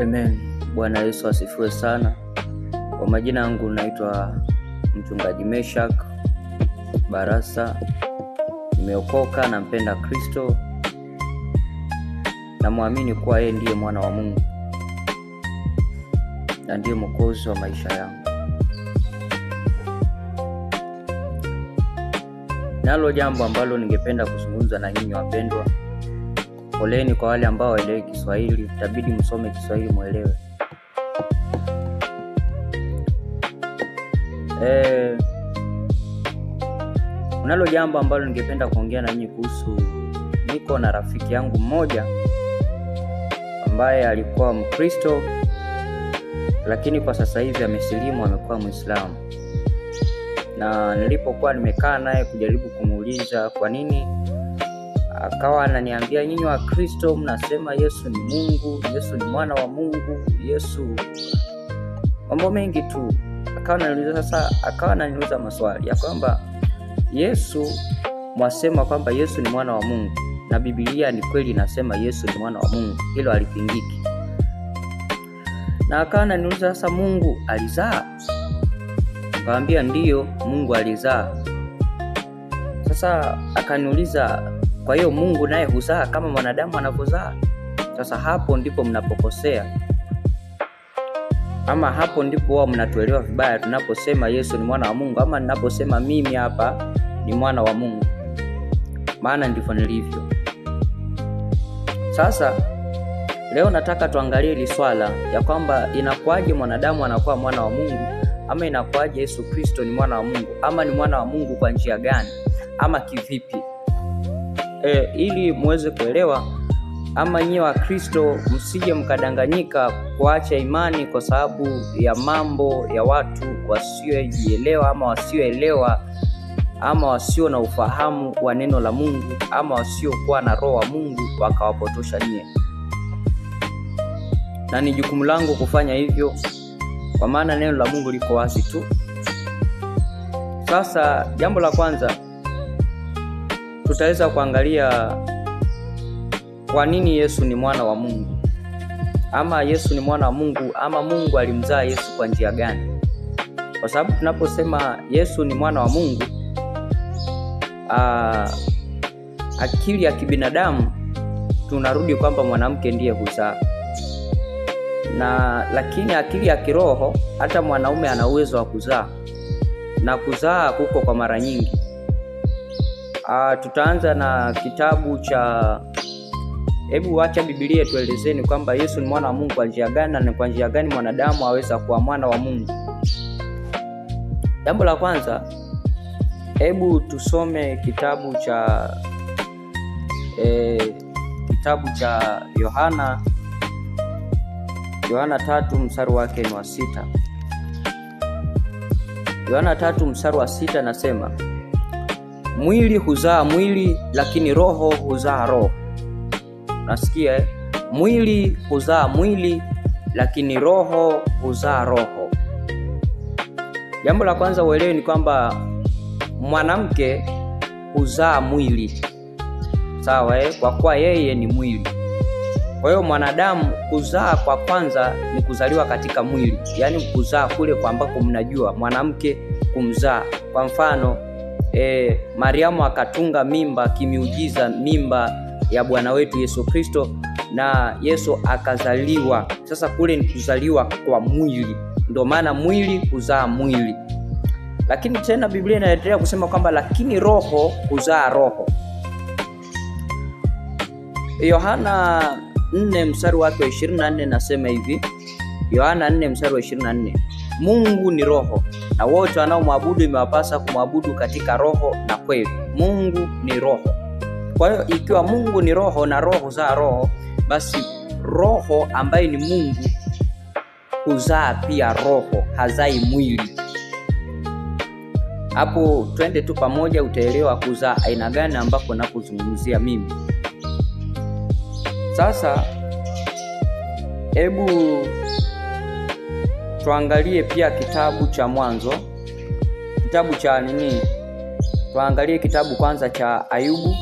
Amen. Bwana Yesu asifiwe sana. Kwa majina yangu naitwa Mchungaji Meshak Barasa. Nimeokoka, nampenda Kristo, na muamini kuwa yeye ndiye mwana wa Mungu na ndiye mwokozi wa maisha yangu. Nalo jambo ambalo ningependa kuzungumza na nyinyi wapendwa. Poleni kwa wale ambao waelewi Kiswahili, itabidi msome Kiswahili muelewe. Nalo jambo ambalo ningependa kuongea na nyinyi kuhusu. Niko na rafiki yangu mmoja ambaye alikuwa Mkristo, lakini kwa sasa hivi amesilimu, amekuwa Muislamu. Na nilipokuwa nimekaa naye kujaribu kumuuliza kwa nini, akawa ananiambia, nyinyi wa Kristo mnasema Yesu ni Mungu, Yesu ni mwana wa Mungu, Yesu mambo mengi tu. Akawa ananiuliza maswali ya kwamba Yesu mwasema kwamba Yesu ni mwana wa Mungu, na Biblia ni kweli inasema Yesu ni mwana wa Mungu, hilo halipingiki. Na akawa ananiuliza, sasa Mungu alizaa? Nikamwambia ndiyo, Mungu alizaa. Sasa akaniuliza, kwa hiyo Mungu naye huzaa kama mwanadamu anavyozaa? Sasa hapo ndipo mnapokosea, ama hapo ndipo wao mnatuelewa vibaya tunaposema Yesu ni mwana wa Mungu, ama ninaposema mimi hapa ni mwana wa Mungu. Maana ndivyo nilivyo. Sasa leo nataka tuangalie hili swala ya kwamba inakuaje mwanadamu anakuwa mwana wa Mungu, ama inakuaje Yesu Kristo ni mwana wa Mungu, ama ni mwana wa Mungu kwa njia gani, ama kivipi? Ili muweze kuelewa, ama nyinyi wa Kristo msije mkadanganyika kuacha imani kwa sababu ya mambo ya watu wasiojielewa, ama wasioelewa, ama wasio na ufahamu wa neno la Mungu, ama wasiokuwa na roho wa Mungu wakawapotosha nyie. Na ni jukumu langu kufanya hivyo, kwa maana neno la Mungu liko wazi tu. Sasa jambo la kwanza tutaweza kuangalia kwa nini Yesu ni mwana wa Mungu, ama Yesu ni mwana wa Mungu, ama Mungu alimzaa Yesu kwa njia gani? Kwa sababu tunaposema Yesu ni mwana wa Mungu, akili ya kibinadamu tunarudi kwamba mwanamke ndiye huzaa. Lakini akili ya kiroho, hata mwanaume ana uwezo wa kuzaa, na kuzaa huko kwa mara nyingi. Tutaanza na kitabu cha, hebu acha Biblia tuelezeni kwamba Yesu ni mwana wa Mungu kwa njia gani, na kwa njia gani mwanadamu aweza kuwa mwana wa Mungu. Jambo la kwanza, hebu tusome kitabu cha Yohana 3 mstari wake ni wa 6. Yohana 3 mstari wa 6 nasema, mwili huzaa mwili, lakini roho huzaa roho. Nasikia mwili huzaa mwili, lakini roho huzaa roho. Jambo la kwanza uelewe ni kwamba mwanamke huzaa mwili, sawa kwa kuwa yeye ni mwili. Kwa hiyo mwanadamu kuzaa kwa kwanza ni kuzaliwa katika mwili, yaani kuzaa kule kwa ambako mnajua mwanamke kumzaa. Kwa mfano Mariamu akatunga mimba kimiujiza, mimba ya Bwana wetu Yesu Kristo, na Yesu akazaliwa. Sasa kule ni kuzaliwa kwa mwili, ndio maana mwili huzaa mwili. Lakini tena Biblia inaendelea kusema kwamba lakini roho huzaa roho. Yohana 4 mstari wake wa 24 nasema hivi, Yohana 4 mstari wa 24, Mungu ni roho, na wote wanaomwabudu imewapasa kumwabudu katika roho na kweli. Mungu ni roho. Kwa hiyo ikiwa Mungu ni roho na roho huzaa roho, basi roho ambaye ni Mungu huzaa pia roho, hazai mwili. Hapo twende tu pamoja, utaelewa kuzaa aina gani ambako napozungumzia mimi. Sasa hebu tuangalie pia kitabu cha Mwanzo, tuangalie kitabu kwanza cha Ayubu.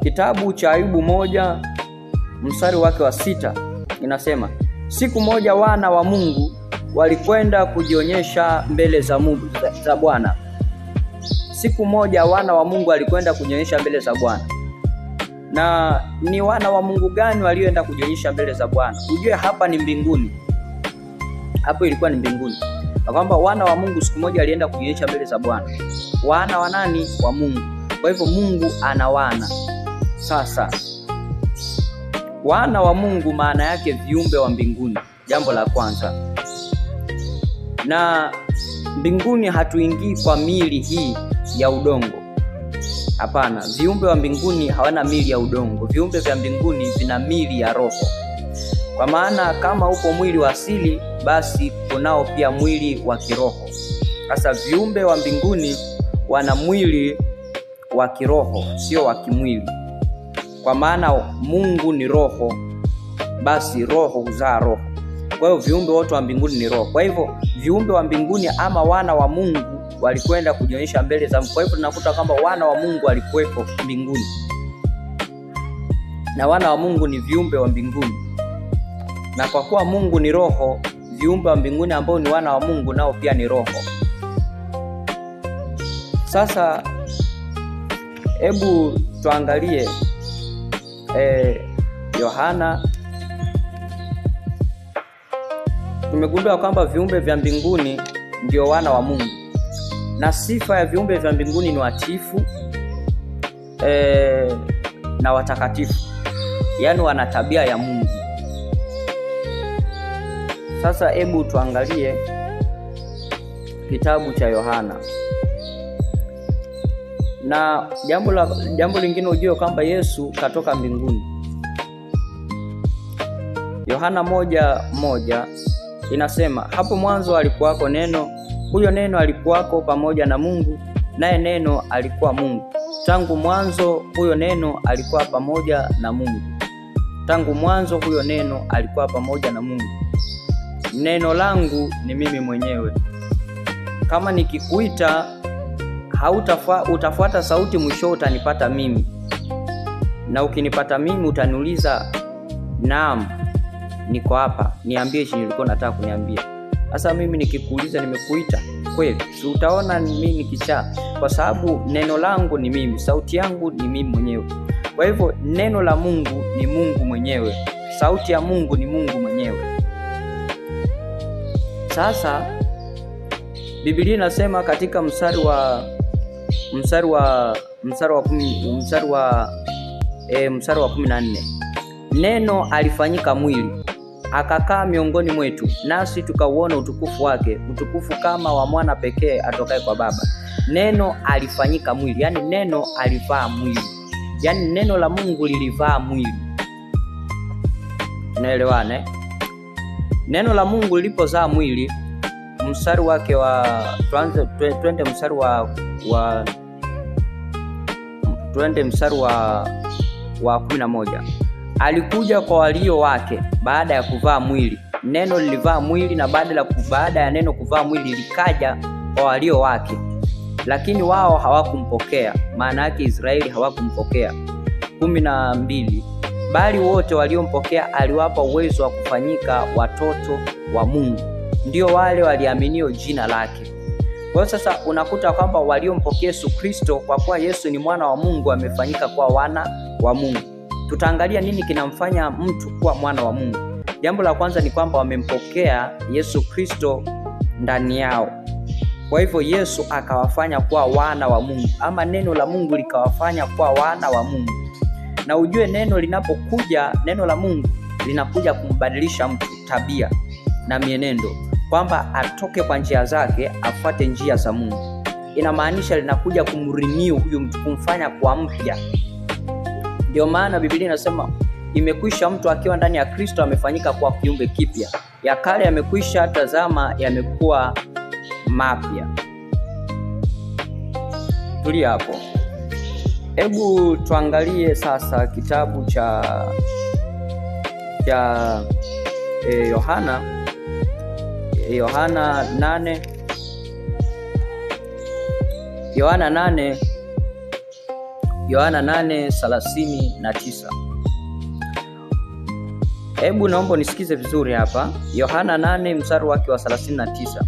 Kitabu cha Ayubu 1 mstari wake wa 6 inasema siku moja wana wa Mungu walikwenda kujionyesha mbele za Bwana. Siku moja wana wa Mungu walikwenda kujionyesha mbele za Bwana. Na ni wana wa Mungu gani walioenda kujionyesha mbele za Bwana? Ujue hapa ni mbinguni. Hapo ilikuwa ni mbinguni. Na kwamba wana wa Mungu siku moja walienda kujionyesha mbele za Bwana. Wana wa nani? Wa Mungu. Kwa hivyo Mungu ana wana. Sasa wana wa Mungu maana yake viumbe wa mbinguni. Jambo la kwanza. Na mbinguni hatuingii kwa miili hii ya udongo. Hapana, viumbe wa mbinguni hawana miili ya udongo. Viumbe vya mbinguni vina miili ya roho. Kwa maana kama upo mwili wa asili, basi kunao pia mwili wa kiroho. Sasa viumbe wa mbinguni wana mwili wa kiroho, sio wa kimwili. Kwa maana Mungu ni roho, basi roho huzaa roho. Kwa hiyo viumbe wote wa mbinguni ni roho. Kwa hivyo viumbe wa mbinguni ama wana wa Mungu walikwenda kujionyesha mbele za Mungu. Kwa hivyo tunakuta kwamba wana wa Mungu walikuwepo mbinguni. Na wana wa Mungu ni viumbe wa mbinguni. Na kwa kuwa Mungu ni roho, viumbe wa mbinguni ambao ni wana wa Mungu nao pia ni roho. Sasa hebu tuangalie Yohana. Tumegundua kwamba viumbe vya mbinguni ndio wana wa Mungu. Na sifa ya viumbe vya mbinguni ni watiifu na watakatifu. Yaani wana tabia ya Mungu. Sasa hebu tuangalie kitabu cha Yohana. Na jambo lingine ujue kwamba Yesu katoka mbinguni. Yohana 1:1 inasema hapo mwanzo alikuwako neno, huyo neno alikuwako pamoja na Mungu, naye neno alikuwa Mungu. Tangu mwanzo huyo neno alikuwa pamoja na Mungu. Tangu mwanzo huyo neno alikuwa pamoja na Mungu. Neno langu ni mimi mwenyewe. Kama nikikuita utafuata sauti, mwisho utanipata mimi. Na ukinipata mimi utaniuliza, naam, niko hapa, niambie chenye ulikuwa unataka kuniambia. Sasa mimi nikikuuliza nimekuita kweli, si utaona mimi nikichaa, kwa sababu neno langu ni mimi, sauti yangu ni mimi mwenyewe. Kwa hivyo neno la Mungu ni Mungu mwenyewe, sauti ya Mungu ni Mungu mwenyewe. Sasa Biblia inasema katika mstari wa 14, neno alifanyika mwili akakaa miongoni mwetu, nasi tukauona utukufu wake, utukufu kama wa mwana pekee atokaye kwa Baba. Neno alifanyika mwili, yani neno alivaa mwili, yani neno la Mungu lilivaa mwili. Unaelewana? Neno la Mungu lilipozaa mwili, mstari wake twende mstari wa 11. Alikuja kwa walio wake baada ya kuvaa mwili. Neno lilivaa mwili, na baada ya neno kuvaa mwili likaja kwa walio wake, lakini wao hawakumpokea. Maana yake Israeli hawakumpokea. 12. Bali wote waliompokea aliwapa uwezo wa kufanyika watoto wa Mungu, ndio wale waliaminio jina lake. Kwa sasa unakuta kwamba waliompokea Yesu Kristo, kwa kuwa Yesu ni mwana wa Mungu, amefanyika kuwa wana wa Mungu. Tutaangalia nini kinamfanya mtu kuwa mwana wa Mungu. Jambo la kwanza ni kwamba wamempokea Yesu Kristo ndani yao. Kwa hivyo Yesu akawafanya kuwa wana wa Mungu, ama neno la Mungu likawafanya kuwa wana wa Mungu. Na ujue neno linapokuja, neno la Mungu linakuja kumbadilisha mtu tabia na mienendo, kwamba atoke kwa njia zake afuate njia za Mungu. Inamaanisha linakuja kumrenew huyu mtu, kumfanya kuwa mpya. Ndio maana Biblia inasema imekwisha, mtu akiwa ndani ya Kristo amefanyika kuwa kiumbe kipya, ya kale yamekwisha, tazama yamekuwa mapya. Tulia hapo. Hebu tuangalie sasa kitabu cha Yohana 8. Yohana 8:39. Hebu naomba nisikize vizuri hapa. Yohana 8 mstari wake wa 39.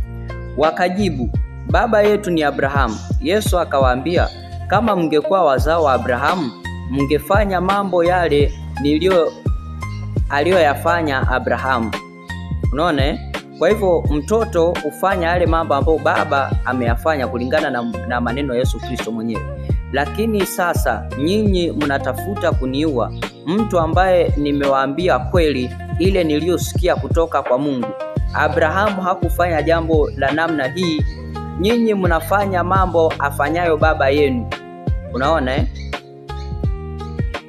Wakajibu, baba yetu ni Abrahamu. Yesu akawaambia, kama mngekuwa wazao wa Abrahamu, mngefanya mambo yale aliyoyafanya Abrahamu. Unaona? Kwa hivyo mtoto hufanya yale mambo ambayo baba ameyafanya kulingana na maneno ya Yesu Kristo mwenyewe. Lakini sasa nyinyi mnatafuta kuniua, mtu ambaye nimewaambia kweli ile niliyosikia kutoka kwa Mungu. Abrahamu hakufanya jambo la namna hii. Nyinyi mnafanya mambo afanyayo baba yenu. Unaona?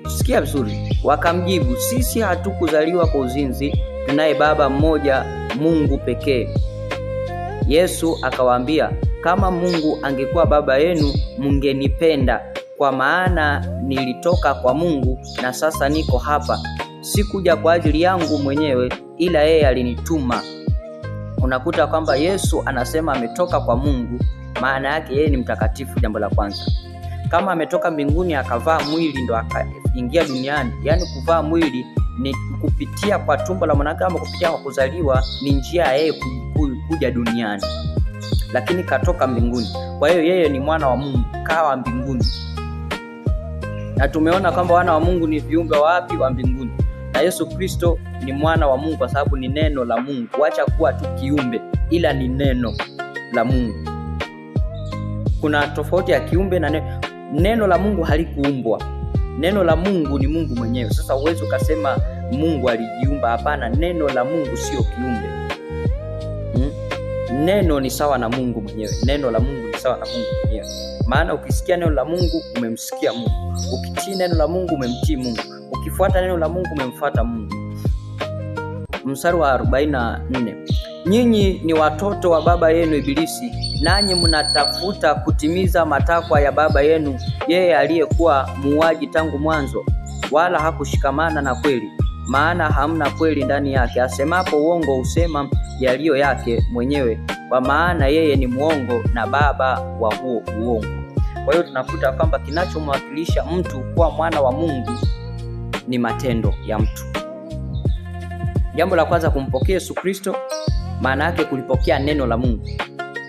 Sikia vizuri. Wakamjibu, sisi hatukuzaliwa kwa uzinzi, tunaye baba mmoja, Mungu pekee. Yesu akawaambia, kama Mungu angekuwa baba yenu, mngenipenda, kwa maana nilitoka kwa Mungu na sasa niko hapa. Sikuja kwa ajili yangu mwenyewe, ila yeye alinituma. Unakuta kwamba Yesu anasema ametoka kwa Mungu, maana yake yeye ni mtakatifu. Jambo la kwanza, kama ametoka mbinguni akavaa mwili ndo akaingia duniani, yani kuvaa mwili ni kupitia kwa tumbo la mwanadamu, kupitia kwa kuzaliwa, ni njia ya yeye kuja duniani, lakini katoka mbinguni. Kwa hiyo yeye ni mwana wa Mungu, kawa mbinguni. Na tumeona kwamba wana wa Mungu ni viumbe wapi? Wa mbinguni. Na Yesu Kristo ni mwana wa Mungu kwa sababu ni neno la Mungu. Wacha kuwa tu kiumbe, ila ni neno la Mungu. Kuna tofauti ya kiumbe na neno la Mungu. Halikuumbwa. Neno la Mungu ni Mungu mwenyewe. Sasa uwezo ukasema Mungu alijiumba. Hapana, neno la Mungu sio kiumbe. Neno ni sawa na Mungu mwenyewe. Neno la Mungu ni sawa na Mungu mwenyewe. Maana ukisikia neno la Mungu umemsikia Mungu. Ukitii neno la Mungu umemtii Mungu. Ukifuata neno la Mungu umemfuata Mungu. Mstari wa 44. Nyinyi ni watoto wa baba yenu Ibilisi, nanyi mnatafuta kutimiza matakwa ya baba yenu, yeye aliyekuwa muuaji tangu mwanzo, wala hakushikamana na kweli, maana hamna kweli ndani yake. Asemapo uongo husema yaliyo yake mwenyewe, kwa maana yeye ni muongo na baba wa huo uongo. Kwa hiyo tunakuta kwamba kinachomwakilisha mtu kuwa mwana wa Mungu ni matendo ya mtu. Jambo la kwanza, kumpokea Yesu Kristo, maana yake kulipokea neno la Mungu.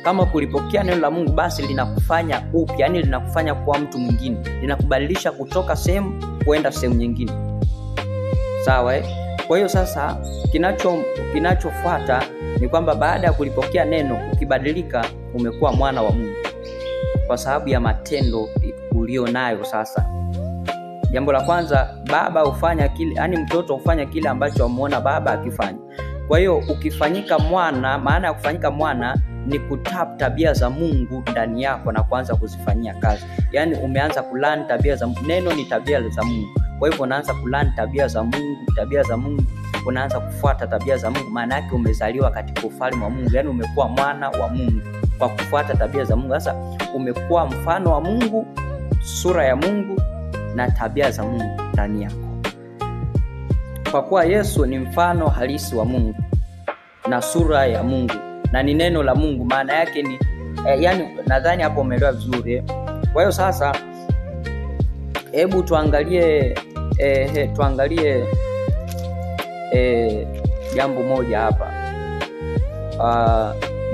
Kama kulipokea neno la Mungu, basi linakufanya upya, yani linakufanya kuwa mtu mwingine, linakubadilisha kutoka sehemu kwenda sehemu nyingine. Sawa Kwa hiyo sasa kinachofuata ni kwamba baada ya kulipokea neno, ukibadilika, umekuwa mwana wa Mungu kwa sababu ya matendo ulionayo sasa. Jambo la kwanza, baba hufanya kile, yani mtoto hufanya kile ambacho amuona baba akifanya. Kwa hiyo ukifanyika mwana, maana ya kufanyika mwana ni kutap tabia za Mungu ndani yako na kuanza kuzifanyia kazi. Yani umeanza kulani tabia za Mungu. Neno ni tabia za Mungu. Kwa hivyo unaanza kulani tabia za Mungu, unaanza kufuata tabia za Mungu. Maana yake umezaliwa katika ufalme wa Mungu. Yani umekuwa mwana wa Mungu kwa kufuata tabia za Mungu. Sasa umekuwa mfano wa Mungu, sura ya Mungu na tabia za Mungu ndani yako. Kwa kuwa Yesu ni mfano halisi wa Mungu na sura ya Mungu na ni neno la Mungu, maana yake ni yani nadhani hapo umeelewa vizuri. Kwa hiyo sasa hebu tuangalie jambo moja hapa.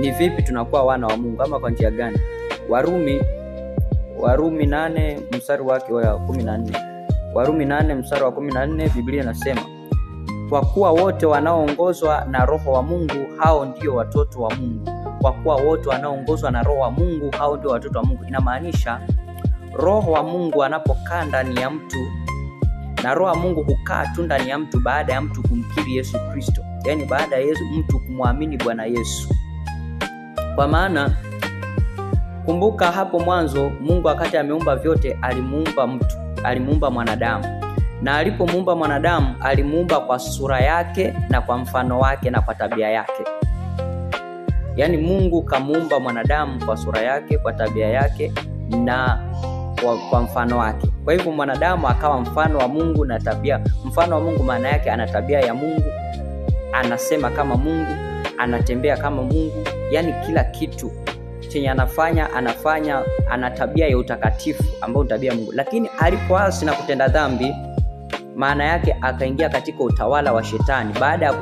Ni vipi tunakuwa wana wa Mungu, ama kwa njia gani? Warumi 8 mstari wake wa 14. Warumi 8 mstari wa 14, Biblia inasema, kwa kuwa wote wanaoongozwa na Roho wa Mungu hao ndio watoto wa Mungu. Kwa kuwa wote wanaoongozwa na Roho wa Mungu hao ndio watoto wa Mungu. Inamaanisha Roho wa Mungu anapokaa ndani ya mtu, na Roho wa Mungu hukaa tu ndani ya mtu baada ya mtu kumkiri Yesu Kristo, yani baada ya mtu kumwamini Bwana Yesu. Kwa maana kumbuka hapo mwanzo Mungu wakati ameumba vyote alimuumba mwanadamu. Na alipomuumba mwanadamu alimuumba kwa sura yake na kwa mfano wake na kwa tabia yake. Yani Mungu kamuumba mwanadamu kwa sura yake, kwa tabia yake na kwa mfano wake. Kwa hivyo mwanadamu akawa mfano wa Mungu na tabia. Mfano wa Mungu maana yake ana tabia ya Mungu, anasema kama Mungu, anatembea kama Mungu, yani kila kitu chenye anafanya ana tabia ya utakatifu ambayo tabia ya Mungu. Lakini alipoasi na kutenda dhambi, maana yake akaingia katika utawala wa shetani baada ya